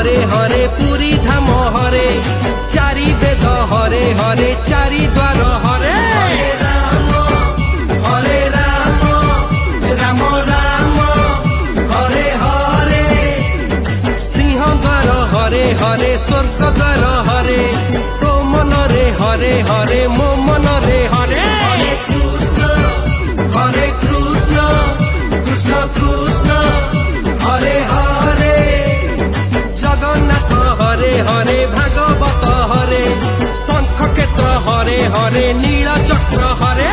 हरे हरे पुरी धाम हरे चारि वेद हरे हरे चारि द्वार हरे हरे राम राम राम हरे हरे सिंह द्वार हरे हरे स्वर्ग द्वार हरे तो मन रे हरे हरे मो मन रे हरे कृष्ण कृष्ण कृष्ण हरे हरे जगन्नाथ हरे हरे भागवत हरे शंख क्षेत्र हरे हरे नील चक्र हरे